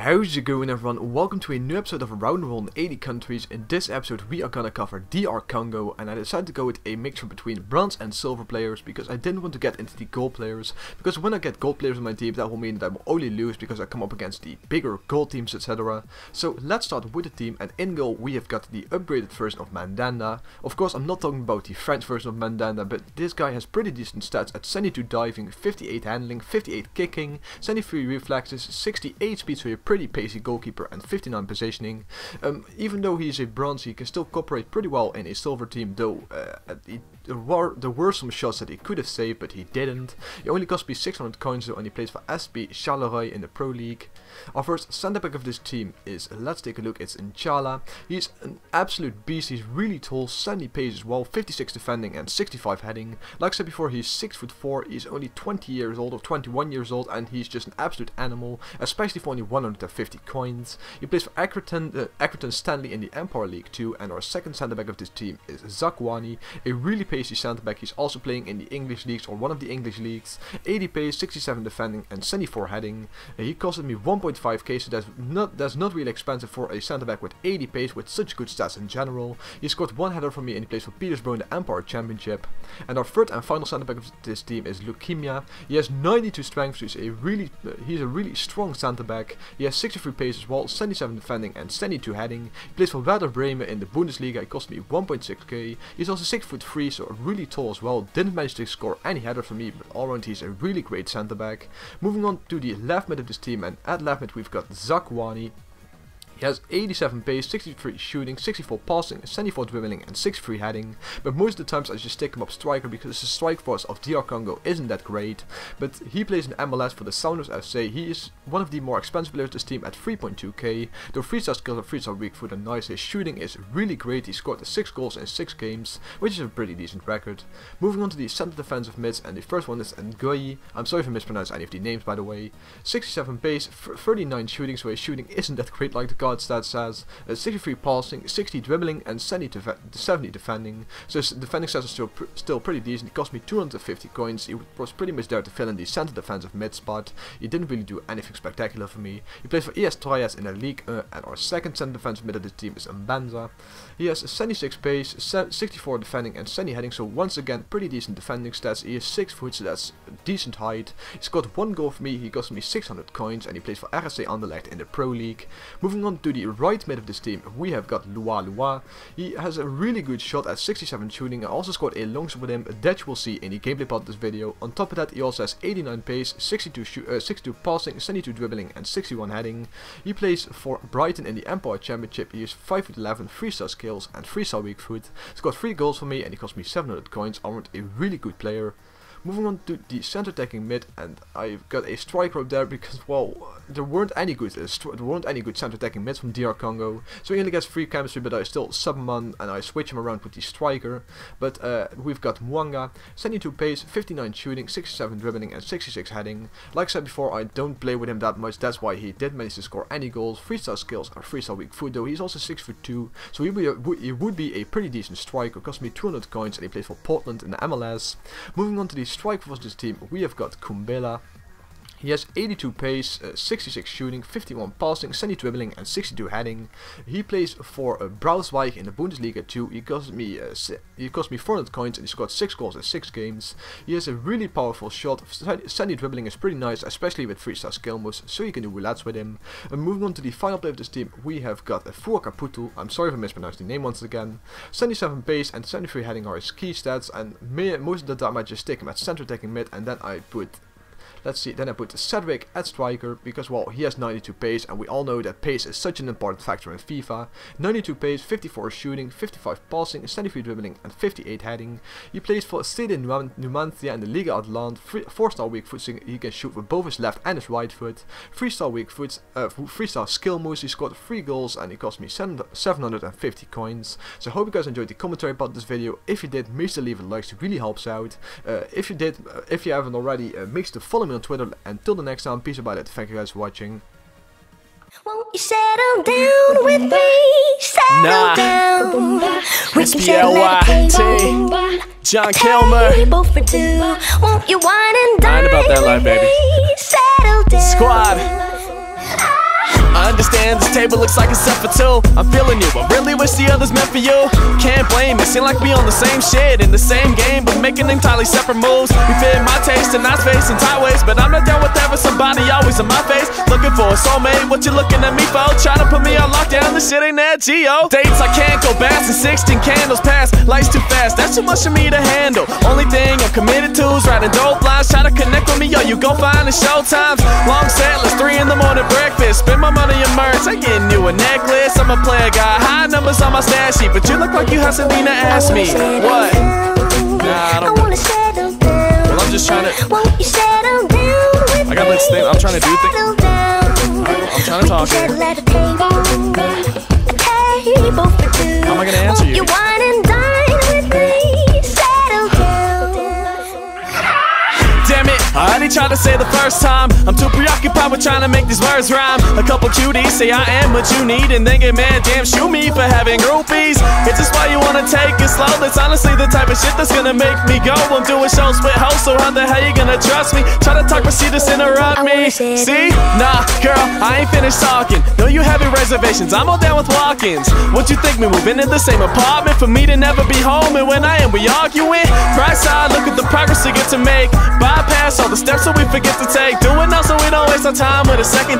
How's it going, everyone? Welcome to a new episode of Around the World in 80 Countries. In this episode we are gonna cover DR Congo, and I decided to go with a mixture between bronze and silver players because I didn't want to get into the gold players, because when I get gold players in my team that will mean that I will only lose because I come up against the bigger gold teams, etc. So let's start with the team, and in goal we have got the upgraded version of Mandanda. Of course I'm not talking about the French version of Mandanda, but this guy has pretty decent stats at 72 diving, 58 handling, 58 kicking, 73 reflexes, 68 speed, so you're pretty pacey goalkeeper, and 59 positioning. Even though he is a bronze, he can still cooperate pretty well in a silver team, though there were some shots that he could have saved, but he didn't. He only cost me 600 coins though, and he plays for SP Charleroi in the Pro League. Our first center back of this team is, let's take a look, it's Nchala. He's an absolute beast, he's really tall, 70 pace as well, 56 defending and 65 heading. Like I said before, he's 6'4", he's only 20 years old or 21 years old, and he's just an absolute animal, especially for only 150 coins. He plays for Accrington Stanley in the Empire League 2, and our second center back of this team is Zakwani, a really pacey center back. He's also playing in the English leagues, or one of the English leagues. 80 pace, 67 defending and 74 heading. He costed me 1.5k, so that's not really expensive for a center back with 80 pace with such good stats in general. He scored one header for me, and he plays for Petersburg in the Empire Championship. And our third and final center back of this team is Leukemia. He has 92 strength, so he's a really strong center back. He has 63 pace as well, 77 defending and 72 heading. He plays for Werder Bremen in the Bundesliga. He cost me 1.6k. He's also 6'3", so really tall as well. Didn't manage to score any header for me, but all around he's a really great center back. Moving on to the left mid of this team, and at left mid we've got Zakwani. He has 87 pace, 63 shooting, 64 passing, 74 dribbling and 63 heading. But most of the times I just stick him up striker because the strike force of DR Congo isn't that great. But he plays in MLS for the Sounders FC. He is one of the more expensive players of this team at 3.2k. Though 3-star skills and 3-star weak foot are nice, his shooting is really great. He scored 6 goals in 6 games, which is a pretty decent record. Moving on to the center defensive mids, and the first one is Ngoyi. I'm sorry if I mispronounced any of the names, by the way. 67 pace, 39 shooting, so his shooting isn't that great like the card stats says. 63 passing, 60 dribbling and 70 defending. So his defending stats are still pretty decent. He cost me 250 coins. He was pretty much there to fill in the center defensive mid spot. He didn't really do anything spectacular for me. He plays for ES Trias in the league, and our second center defensive mid of this team is Mbanza. He has 76 pace, 64 defending and 70 heading, so once again pretty decent defending stats. He is 6 foot, so that's decent height. He scored 1 goal for me. He cost me 600 coins, and he plays for RSC Anderlecht in the Pro League. Moving on to the right mid of this team, we have got Lua. He has a really good shot at 67 shooting. I also scored a long shot with him that you will see in the gameplay part of this video. On top of that, he also has 89 pace, 62 passing, 72 dribbling and 61 heading. He plays for Brighton in the Empire Championship. He is 5'11", 3-star skills and 3-star weak foot. Scored 3 goals for me, and he cost me 700 coins. Armored, a really good player. Moving on to the center attacking mid, and I've got a striker up there because, well, there weren't any good center attacking mids from DR Congo. So he only gets free chemistry, but I still sub him on and I switch him around with the striker. But we've got Mwanga, 72 pace, 59 shooting, 67 dribbling and 66 heading. Like I said before, I don't play with him that much, that's why he did manage to score any goals. 3-star skills and 3-star weak foot, though he's also 6'2", so he would be a pretty decent striker. Cost me 200 coins, and he plays for Portland in the MLS. Moving on to the striker for this team, we have got Kumbela. He has 82 pace, 66 shooting, 51 passing, 70 dribbling and 62 heading. He plays for Braunschweig in the Bundesliga 2. He cost me 400 coins, and he scored 6 goals in 6 games. He has a really powerful shot. 70 dribbling is pretty nice, especially with 3-star skill moves, so you can do roulettes with him. And moving on to the final player of this team, we have got Fua Caputo. I'm sorry if I mispronounced the name once again. 77 pace and 73 heading are his key stats, and most of the time I just stick him at center attacking mid, and then I put Cedric at striker because, well, he has 92 pace, and we all know that pace is such an important factor in FIFA. 92 pace, 54 shooting, 55 passing, 73 dribbling and 58 heading. He plays for Stade Numancia in the Liga Atlant. 4-star weak foot, so he can shoot with both his left and his right foot. 3-star weak foot, 3-star skill moves. He scored 3 goals, and he cost me 750 coins. So I hope you guys enjoyed the commentary about this video. If you did, make sure to leave a like, it really helps out. If you haven't already, make sure to follow me on Twitter. Until the next time, peace about it. Thank you guys for watching. Won't you settle down with me? Settle down. We can settle at the table. John Kilmer. Table for two. Won't you wine and dine about that life, baby. Settle down. Squad. understand, this table looks like it's set for two. I'm feeling you, I really wish the others meant for you. Can't blame it, seem like we on the same shit, in the same game, but making entirely separate moves. We fit my taste and not space and tight waist, but I'm not down with having somebody always in my face. Looking for a soulmate, what you looking at me for? Trying to put me on lockdown, this shit ain't that Geo. Dates I can't go past and 16 candles pass. Lights too fast, that's too much for me to handle. Only thing I'm committed to is riding dope lines. Try to connect with me, yo, you gon' find the show times. Long settlers, 3 in the morning breakfast. Spend my money in merch, I getting you a necklace. I'm a player, got high numbers on my stash sheet, but you look like you have Selena ask me. What? Nah, I don't know. Well, I'm just trying to. I got this thing, I'm trying to do things. I'm trying to talk here. How am I gonna answer you? Damn it, I already tried to say the first time. I'm too preoccupied with trying to make these words rhyme. A couple cuties say I am what you need, and then get mad, damn, shoot me for having groupies. It's just why you wanna take it slow. That's honestly the type of shit that's gonna make me go. I'm doing shows with hosts, so how the hell you gonna trust me? Try to talk, but she just interrupt me. See? Nah, girl, I ain't finished talking. Know you having reservations, I'm all down with walk-ins. What you think, me moving in the same apartment for me to never be home? And when I am, we arguing. Right side, look at the progress we get to make. Bypass all the steps that we forget to take. Do it now so we don't waste our time with a second